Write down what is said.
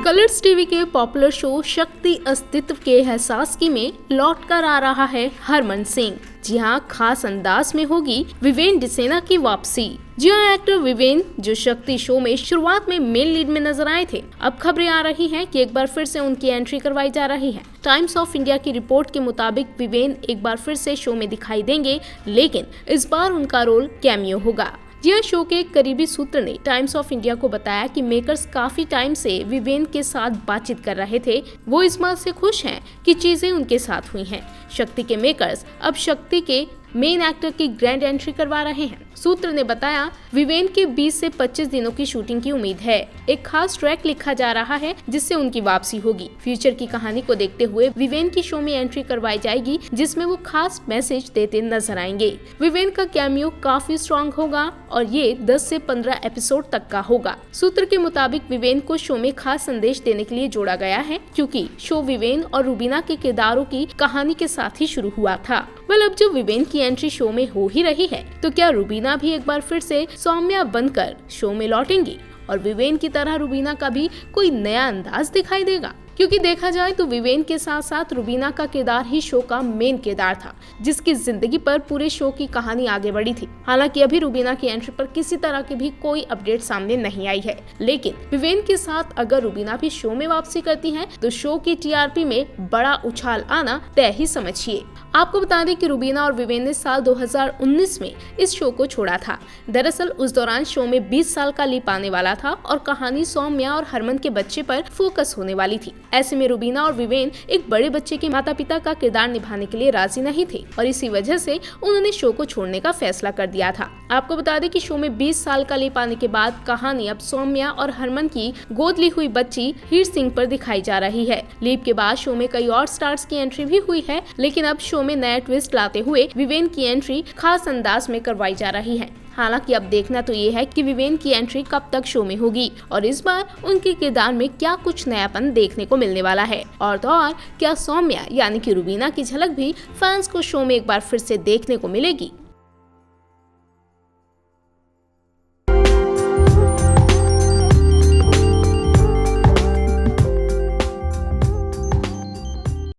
Colors TV के popular show शक्ति अस्तित्व के एहसास की में लौट कर आ रहा है हरमन सिंह। जी हाँ, खास अंदाज में होगी विवेन डिसेना की वापसी। जी हाँ, एक्टर विवेन जो शक्ति शो में शुरुआत में मेन लीड में नजर आए थे, अब खबरें आ रही हैं कि एक बार फिर से उनकी एंट्री करवाई जा रही है। टाइम्स ऑफ इंडिया की रिपोर्ट के मुताबिक विवेन एक बार फिर से शो में दिखाई देंगे, लेकिन इस बार उनका रोल कैमियो होगा। यह शो के एक करीबी सूत्र ने टाइम्स ऑफ इंडिया को बताया कि मेकर्स काफी टाइम से विवेन के साथ बातचीत कर रहे थे। वो इस बात से खुश हैं कि चीजें उनके साथ हुई हैं। शक्ति के मेकर्स अब शक्ति के मेन एक्टर की ग्रैंड एंट्री करवा रहे हैं। सूत्र ने बताया, विवेन के 20 से 25 दिनों की शूटिंग की उम्मीद है। एक खास ट्रैक लिखा जा रहा है जिससे उनकी वापसी होगी। फ्यूचर की कहानी को देखते हुए विवेन की शो में एंट्री करवाई जाएगी, जिसमें वो खास मैसेज देते नजर आएंगे। विवेन का कैमियो काफी स्ट्रॉन्ग होगा और ये 10 से 15 एपिसोड तक का होगा। सूत्र के मुताबिक विवेन को शो में खास संदेश देने के लिए जोड़ा गया है, क्योंकि शो विवेन और रूबीना के किरदारों की कहानी के साथ ही शुरू हुआ था। अब जो विवेन की एंट्री शो में हो ही रही है, तो क्या रूबीना भी एक बार फिर से सौम्या बनकर शो में लौटेंगी और विवेन की तरह रूबीना का भी कोई नया अंदाज दिखाई देगा? क्योंकि देखा जाए तो विवेन के साथ साथ रूबीना का किरदार ही शो का मेन किरदार था, जिसकी जिंदगी पर पूरे शो की कहानी आगे बढ़ी थी। हालांकि अभी रूबीना की एंट्री पर किसी तरह की भी कोई अपडेट सामने नहीं आई है, लेकिन विवेन के साथ अगर रूबीना भी शो में वापसी करती हैं, तो शो की टीआरपी में बड़ा उछाल आना तय ही समझिए। आपको बता दें कि रूबीना और विवेन ने साल 2019 में इस शो को छोड़ा था। दरअसल उस दौरान शो में 20 साल का लीप आने वाला था और कहानी सौम्या और हरमन के बच्चे पर फोकस होने वाली थी। ऐसे में रूबीना और विवेन एक बड़े बच्चे के माता पिता का किरदार निभाने के लिए राजी नहीं थे और इसी वजह से उन्होंने शो को छोड़ने का फैसला कर दिया था। आपको बता दें कि शो में 20 साल का लीप आने के बाद कहानी अब सौम्या और हरमन की गोद ली हुई बच्ची हीर सिंह पर दिखाई जा रही है। लीप के बाद शो में कई और स्टार्स की एंट्री भी हुई है, लेकिन अब शो में नया ट्विस्ट लाते हुए विवेन की एंट्री खास अंदाज में करवाई जा रही है। हालांकि अब देखना तो ये है कि विवेन की एंट्री कब तक शो में होगी और इस बार उनके किरदार में क्या कुछ नयापन देखने को मिलने वाला है। और तो और क्या सौम्या यानी कि रूबीना की झलक भी फैंस को शो में एक बार फिर से देखने को मिलेगी?